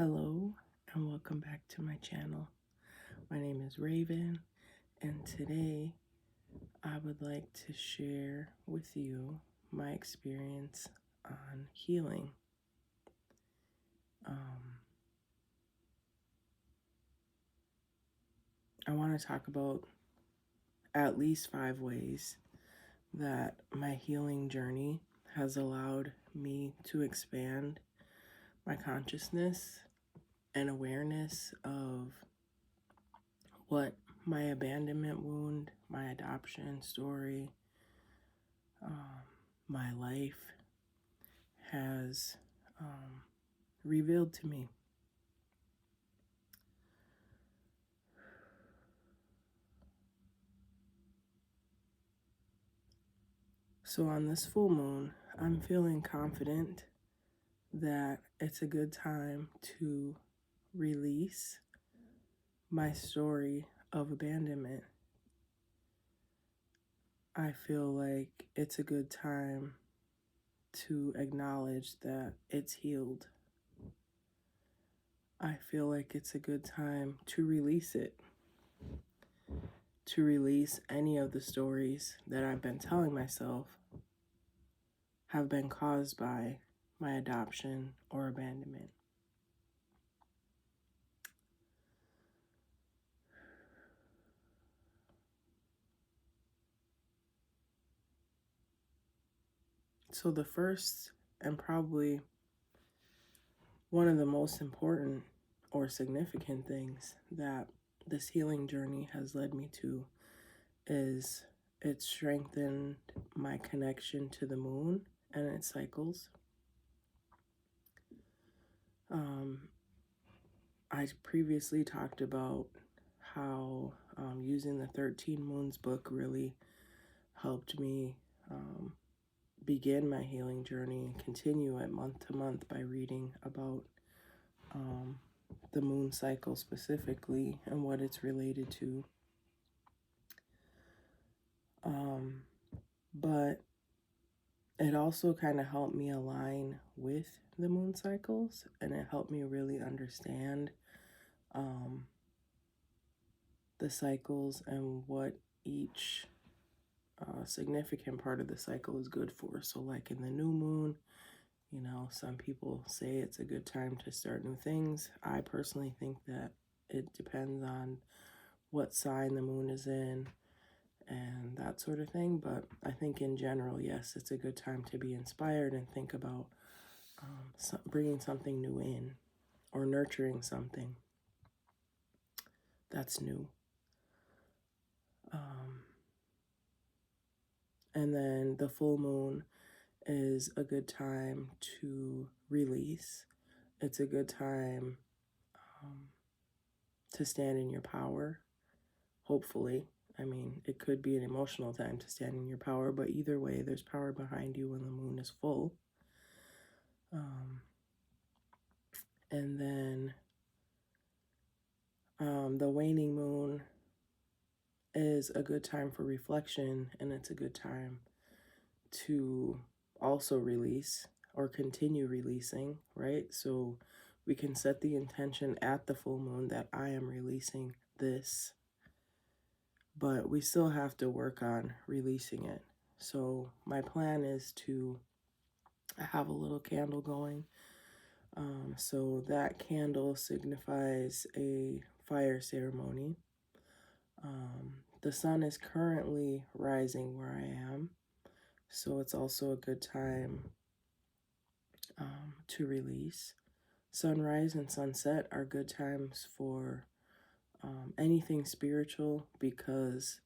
Hello and welcome back to my channel. My name is Raven, and today I would like to share with you my experience on healing. I want to talk about at least 5 ways that my healing journey has allowed me to expand my consciousness and awareness of what my abandonment wound, my adoption story, my life has revealed to me. So on this full moon, I'm feeling confident that it's a good time to release my story of abandonment. I feel like it's a good time to acknowledge that it's healed. I feel like it's a good time to release it, to release any of the stories that I've been telling myself have been caused by my adoption or abandonment. So the first and probably one of the most important or significant things that this healing journey has led me to is it strengthened my connection to the moon and its cycles. I previously talked about how using the 13 Moons book really helped me begin my healing journey and continue it month to month by reading about the moon cycle specifically and what it's related to. But it also kind of helped me align with the moon cycles, and it helped me really understand the cycles and what each significant part of the cycle is good for. So like in the new moon, you know, some people say it's a good time to start new things. I personally think that it depends on what sign the moon is in and that sort of thing. But I think in general, yes, it's a good time to be inspired and think about bringing something new in or nurturing something that's new. And then the full moon is a good time to release. It's a good time to stand in your power, hopefully. I mean, it could be an emotional time to stand in your power, but either way, there's power behind you when the moon is full. And then the waning moon is a good time for reflection, and it's a good time to also release or continue releasing, right? So we can set the intention at the full moon that I am releasing this, but we still have to work on releasing it. So my plan is to have a little candle going. So that candle signifies a fire ceremony. The sun is currently rising where I am, so it's also a good time to release. Sunrise and sunset are good times for anything spiritual because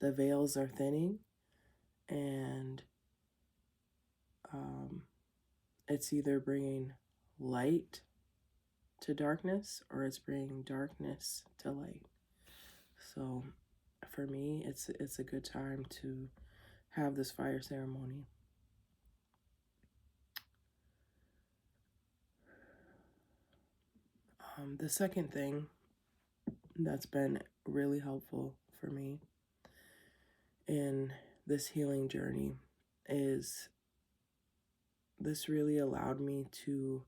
the veils are thinning, and it's either bringing light to darkness or it's bringing darkness to light. So for me, it's a good time to have this fire ceremony. The second thing that's been really helpful for me in this healing journey is this really allowed me to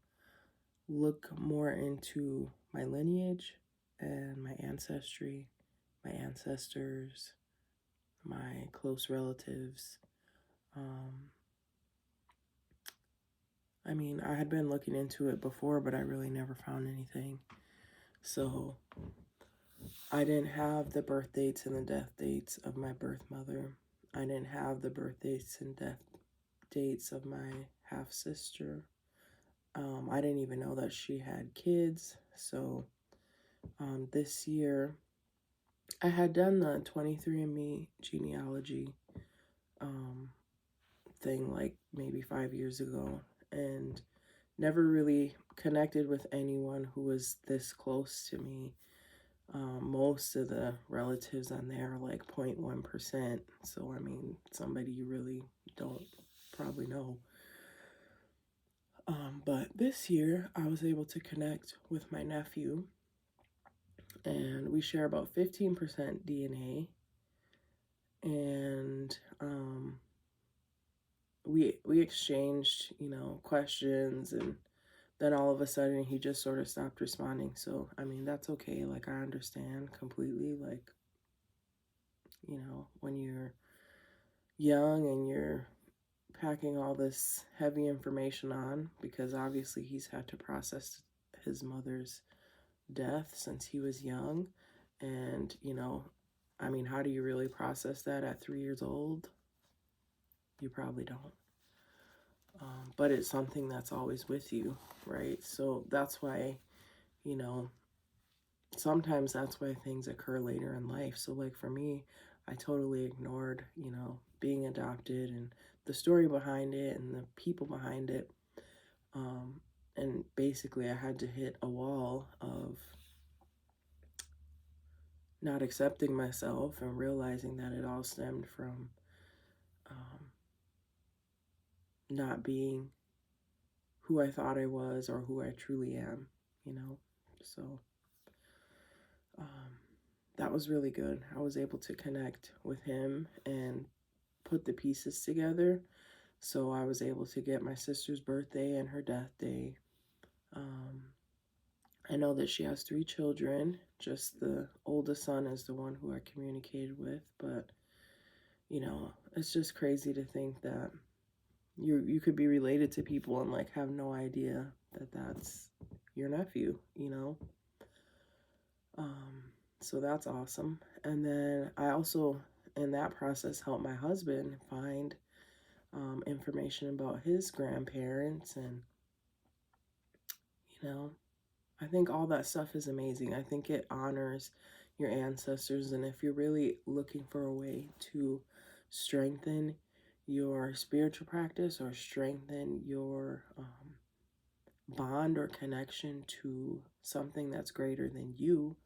look more into my lineage and my ancestry, my ancestors, my close relatives. Um, I mean, I had been looking into it before, but I really never found anything. So I didn't have the birth dates and the death dates of my birth mother. I didn't have the birth dates and death dates of my half sister. I didn't even know that she had kids. So this year, I had done the 23andMe genealogy um, thing like maybe 5 years ago, and never really connected with anyone who was this close to me. Most of the relatives on there are like 0.1%. So, I mean, somebody you really don't probably know. But this year, I was able to connect with my nephew, and we share about 15% DNA. And we exchanged, questions, and then all of a sudden he just sort of stopped responding. So, I mean, that's okay. Like, I understand completely. Like, when you're young and you're packing all this heavy information on, because obviously he's had to process his mother's death since he was young. And, I mean, how do you really process that at 3 years old? You probably don't. But it's something that's always with you, right? So that's why, you know, sometimes that's why things occur later in life. So, like for me, I totally ignored, being adopted and the story behind it and the people behind it. And basically, I had to hit a wall of not accepting myself and realizing that it all stemmed from um, not being who I thought I was or who I truly am, you know? So um, that was really good. I was able to connect with him and put the pieces together. So I was able to get my sister's birthday and her death day. Um, I know that she has 3 children. Just the oldest son is the one who I communicated with. But, it's just crazy to think that you could be related to people and like have no idea that that's your nephew. Um, so that's awesome. And then I also, in that process, helped my husband find information about his grandparents. And, you know, I think all that stuff is amazing. I think it honors your ancestors. And if you're really looking for a way to strengthen your spiritual practice or strengthen your bond or connection to something that's greater than you,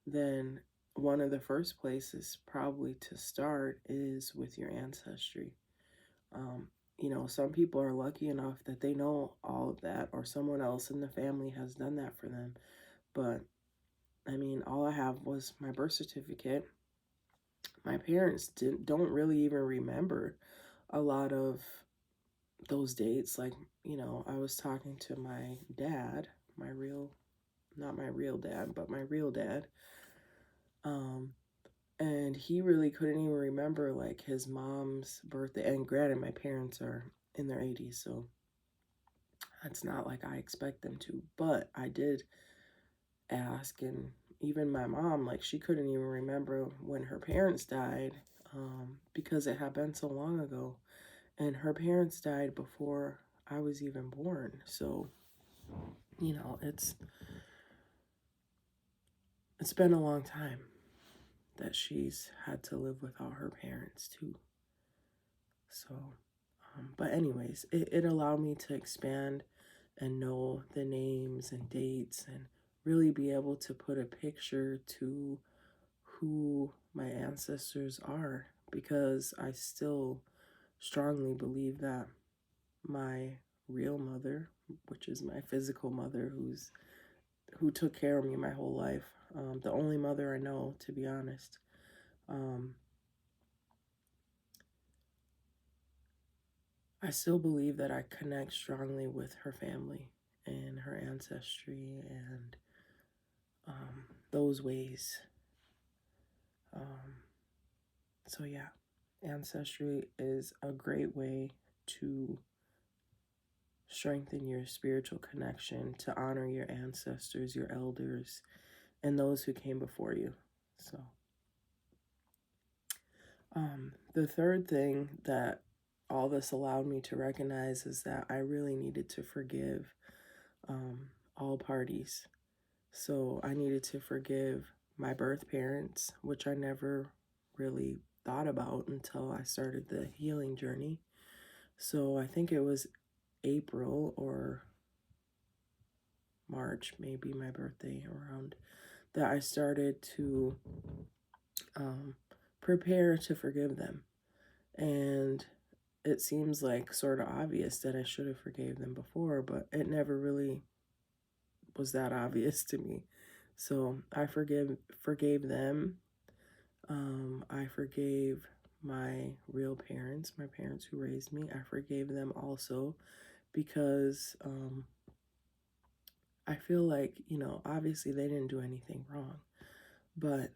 then one of the first places probably to start is with your ancestry. Um, some people are lucky enough that they know all of that, or someone else in the family has done that for them. But I mean, all I have was my birth certificate. My parents don't really even remember a lot of those dates. Like, I was talking to my dad, not my real dad, but my real dad. And he really couldn't even remember like his mom's birthday. And granted, my parents are in their 80s, so it's not like I expect them to. But I did ask, and even my mom, like, she couldn't even remember when her parents died because it had been so long ago. And her parents died before I was even born. So, it's been a long time that she's had to live without her parents too. So, but anyways, it allowed me to expand and know the names and dates and really be able to put a picture to who my ancestors are, because I still strongly believe that my real mother, which is my physical mother, who took care of me my whole life, the only mother I know, to be honest. I still believe that I connect strongly with her family, and her ancestry and those ways. So yeah, ancestry is a great way to strengthen your spiritual connection, to honor your ancestors, your elders, and those who came before you. So, the third thing that all this allowed me to recognize is that I really needed to forgive all parties. So, I needed to forgive my birth parents, which I never really thought about until I started the healing journey. So, I think it was April or March, maybe my birthday around, that I started to prepare to forgive them. And it seems like sort of obvious that I should have forgave them before, but it never really was that obvious to me. So I forgave them. I forgave my real parents, my parents who raised me. I forgave them also because I feel like, obviously they didn't do anything wrong, but,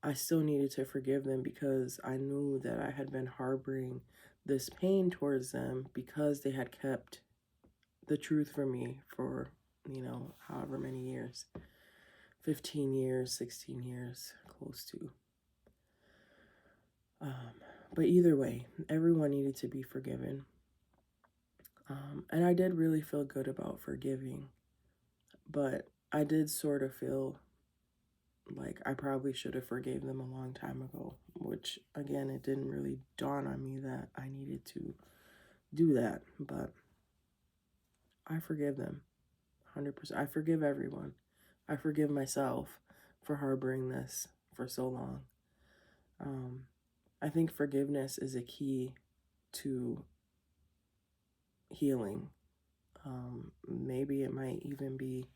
I still needed to forgive them because I knew that I had been harboring this pain towards them because they had kept the truth from me for, however many years, 15 years, 16 years, close to. But either way, everyone needed to be forgiven. And I did really feel good about forgiving, but I did sort of feel like I probably should have forgave them a long time ago, which again, it didn't really dawn on me that I needed to do that, but I forgive them 100%. I forgive everyone. I forgive myself for harboring this for so long. I think forgiveness is a key to healing. Maybe it might even be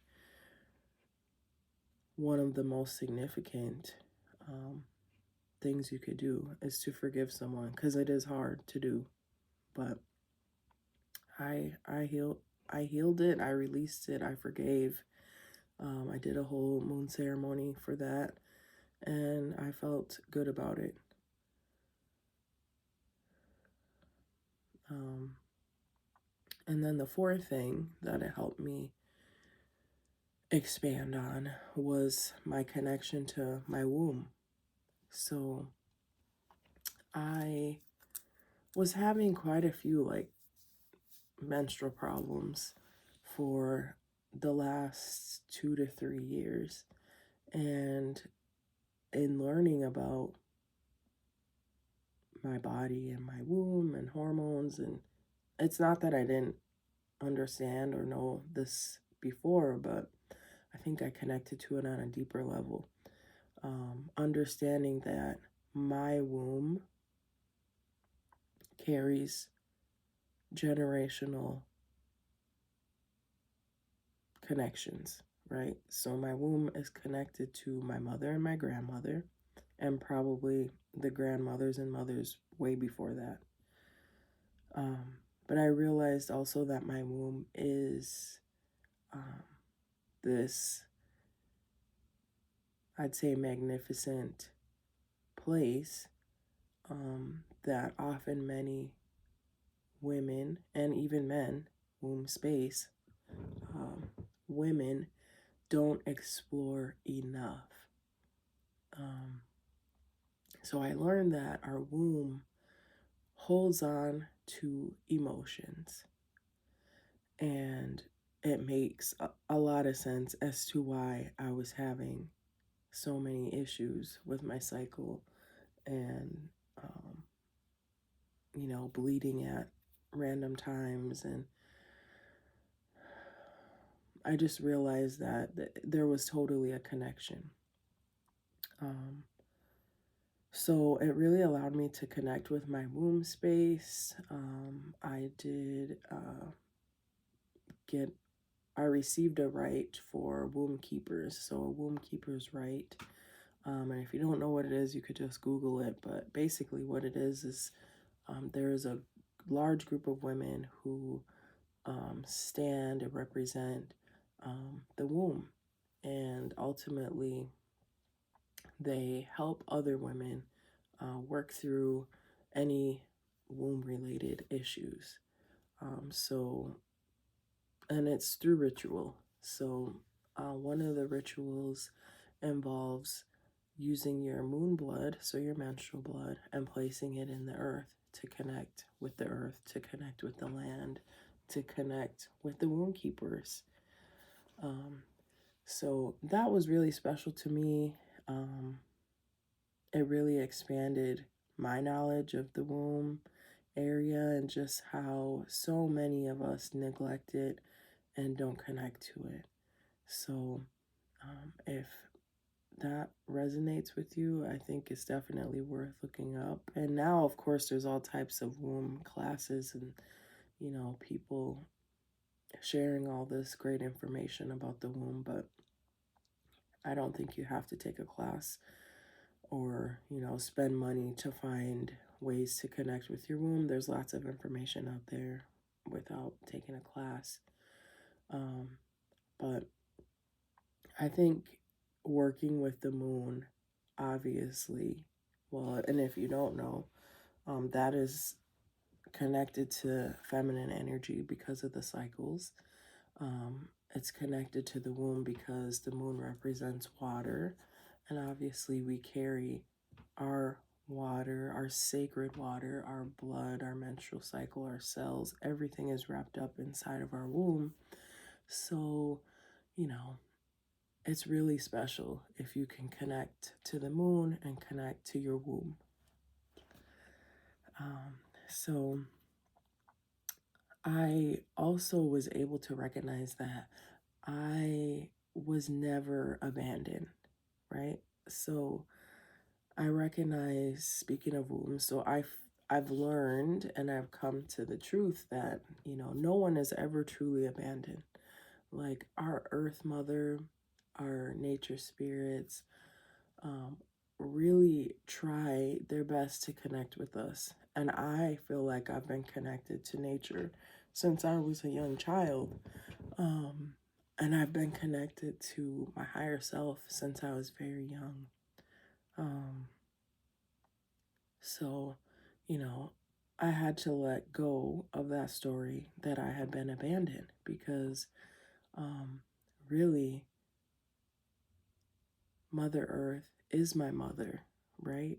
one of the most significant things you could do is to forgive someone, because it is hard to do. But I healed it. I released it. I forgave. I did a whole moon ceremony for that, and I felt good about it. And then the fourth thing that it helped me expand on was my connection to my womb. So I was having quite a few menstrual problems for the last 2 to 3 years. And in learning about my body and my womb and hormones, and it's not that I didn't understand or know this before, but I think I connected to it on a deeper level. Understanding that my womb carries generational connections, right? So my womb is connected to my mother and my grandmother, and probably the grandmothers and mothers way before that. But I realized also that my womb is this, I'd say, magnificent place that often many women and even men, womb space, women don't explore enough. So I learned that our womb holds on to emotions, and it makes a lot of sense as to why I was having so many issues with my cycle and, bleeding at random times. And I just realized that there was totally a connection. So it really allowed me to connect with my womb space. I did I received a right for womb keepers. So a womb keeper's right. And if you don't know what it is, you could just Google it. But basically what it is there is a large group of women who stand and represent the womb. And ultimately, they help other women work through any womb related issues. So, and it's through ritual. So, one of the rituals involves using your moon blood, so your menstrual blood, and placing it in the earth to connect with the earth, to connect with the land, to connect with the womb keepers. So that was really special to me. It really expanded my knowledge of the womb area and just how so many of us neglect it and don't connect to it. So, if that resonates with you, I think it's definitely worth looking up. And now, of course, there's all types of womb classes and, people sharing all this great information about the womb, but I don't think you have to take a class or, spend money to find ways to connect with your womb. There's lots of information out there without taking a class. But I think working with the moon, obviously, well, and if you don't know, that is connected to feminine energy because of the cycles. It's connected to the womb because the moon represents water. And obviously, we carry our water, our sacred water, our blood, our menstrual cycle, our cells, everything is wrapped up inside of our womb. So, you know, it's really special if you can connect to the moon and connect to your womb. So, I also was able to recognize that I was never abandoned, right? So I recognize, speaking of wombs, so I've learned and I've come to the truth that, no one is ever truly abandoned. Like our earth mother, our nature spirits, um, really try their best to connect with us. And I feel like I've been connected to nature since I was a young child. And I've been connected to my higher self since I was very young. Um, so, you know, I had to let go of that story that I had been abandoned because really, Mother Earth is my mother, right?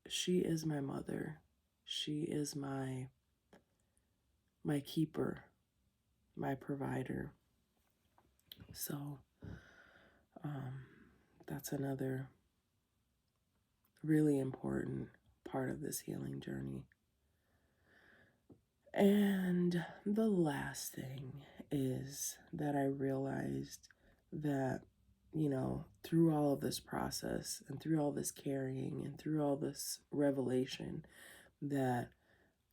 She is my mother. She is my keeper, my provider. So, um, that's another really important part of this healing journey. And the last thing is that I realized that, through all of this process and through all this carrying and through all this revelation, that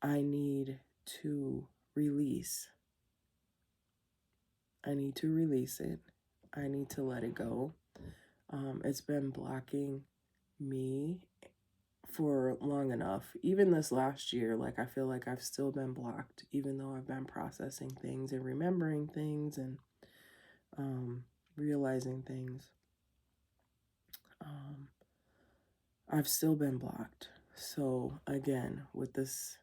I need to release. I need to release it. I need to let it go. It's been blocking me for long enough. Even this last year, like I feel like I've still been blocked, even though I've been processing things and remembering things and realizing things. I've still been blocked. So again, with this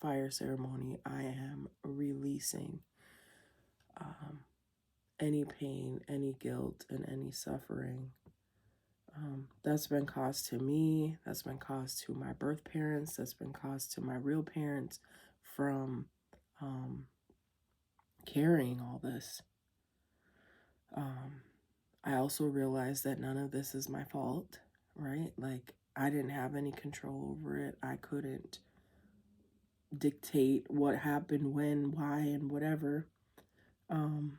fire ceremony, I am releasing any pain, any guilt, and any suffering that's been caused to me, that's been caused to my birth parents, that's been caused to my real parents from carrying all this. I also realized that none of this is my fault, right? Like, I didn't have any control over it. I couldn't dictate what happened, when, why, and whatever. And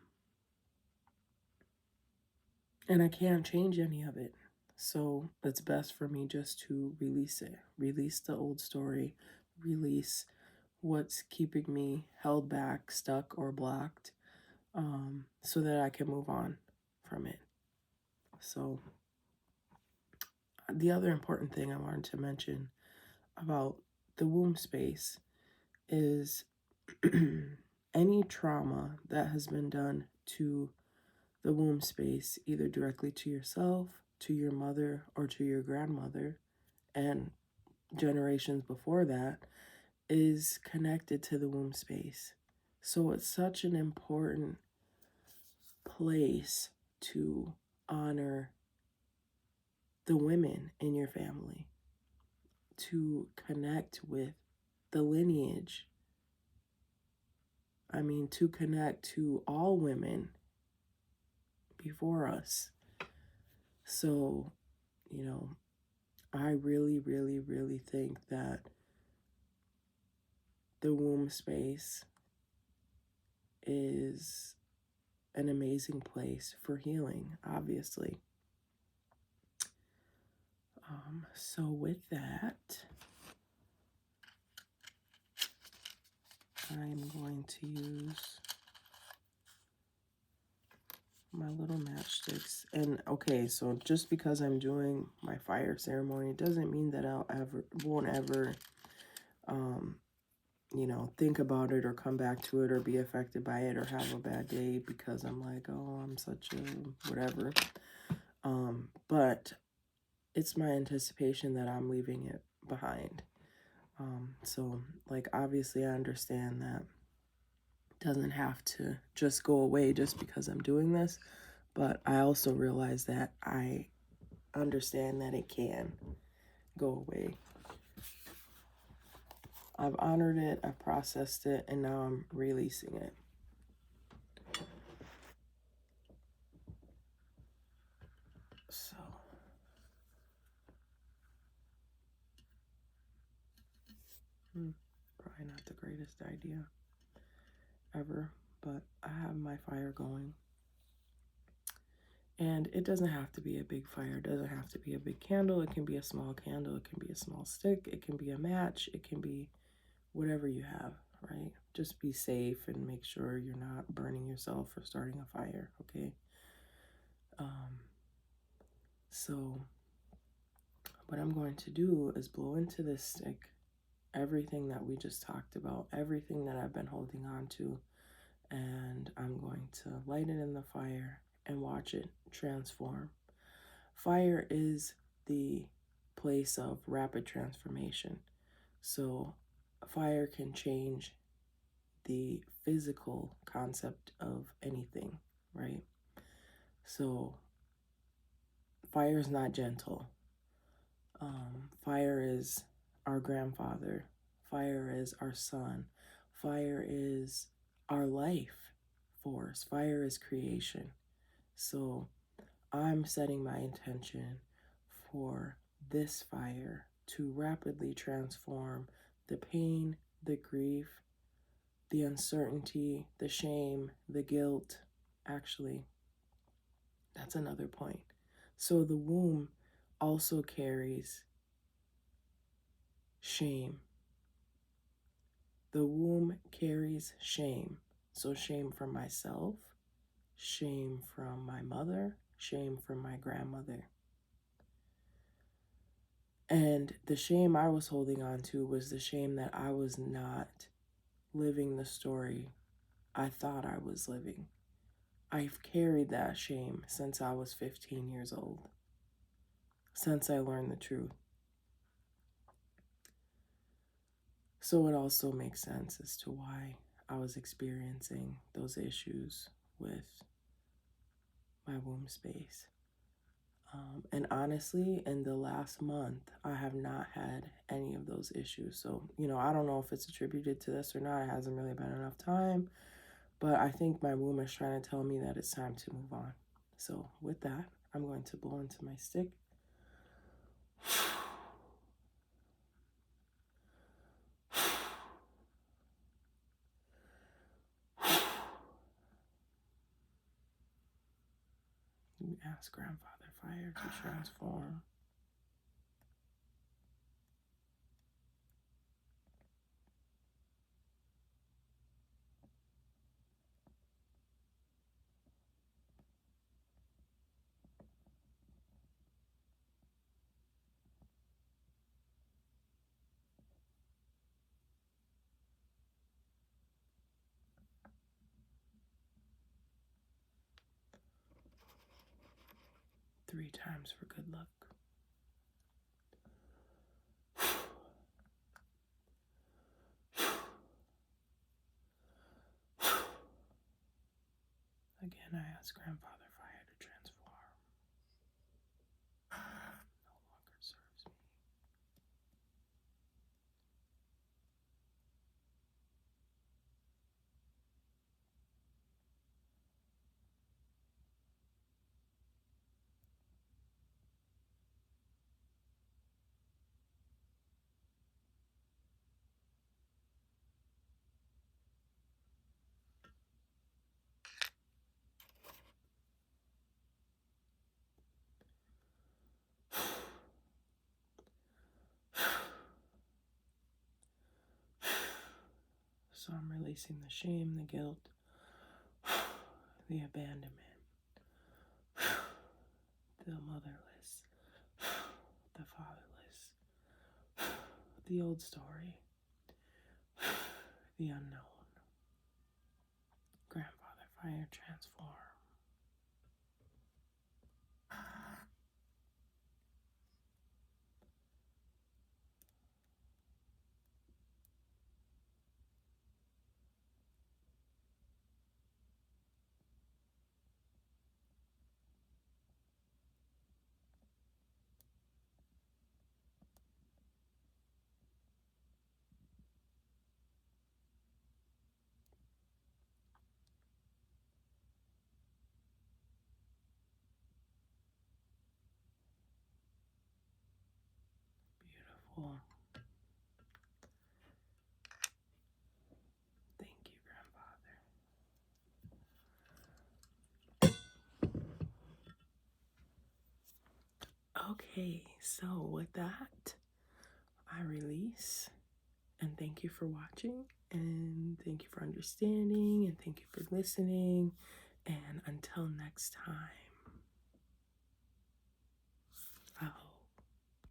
I can't change any of it. So it's best for me just to release it, release the old story, release what's keeping me held back, stuck, or blocked, so that I can move on from it. So, the other important thing I wanted to mention about the womb space is any trauma that has been done to the womb space, either directly to yourself, to your mother, or to your grandmother, and generations before that, is connected to the womb space. So it's such an important place to honor the women in your family, to connect with the lineage. I mean, to connect to all women before us. So, you know, I really, really, really think that the womb space is an amazing place for healing, obviously. So with that, I'm going to use my little matchsticks. And okay, so just because I'm doing my fire ceremony doesn't mean that won't ever you know, think about it or come back to it or be affected by it or have a bad day because I'm like, oh, I'm such a whatever. But it's my anticipation that I'm leaving it behind. So like, obviously I understand that it doesn't have to just go away just because I'm doing this, but I also realize that I understand that it can go away. I've honored it, I've processed it, and now I'm releasing it. So, probably not the greatest idea ever, but I have my fire going. And it doesn't have to be a big fire. It doesn't have to be a big candle. It can be a small candle. It can be a small stick. It can be a match. It can be whatever you have, right? Just be safe and make sure you're not burning yourself or starting a fire, okay? So what I'm going to do is blow into this stick everything that we just talked about, everything that I've been holding on to, and I'm going to light it in the fire and watch it transform. Fire is the place of rapid transformation. So fire can change the physical concept of anything, right? So fire is not gentle. Fire is our grandfather. Fire is our son. Fire is our life force. Fire is creation. So I'm setting my intention for this fire to rapidly transform the pain, the grief, the uncertainty, the shame, the guilt. Actually, that's another point. So the womb also carries shame. The womb carries shame. So shame from myself, shame from my mother, shame from my grandmother. And the shame I was holding on to was the shame that I was not living the story I thought I was living. I've carried that shame since I was 15 years old, since I learned the truth. So it also makes sense as to why I was experiencing those issues with my womb space. And honestly, in the last month, I have not had any of those issues. So, you know, I don't know if it's attributed to this or not. It hasn't really been enough time. But I think my womb is trying to tell me that it's time to move on. So with that, I'm going to blow into my stick. You ask Grandfather Fire to transform. 3 times for good luck. Again, I ask Grandfather Fire to transform. No longer serves me. So I'm releasing the shame, the guilt, the abandonment, the motherless, the fatherless, the old story, the unknown. Grandfather Fire transform. Beautiful. Thank you, Grandfather. Okay, so with that, I release. And thank you for watching. And thank you for understanding. And thank you for listening. And until next time, I hope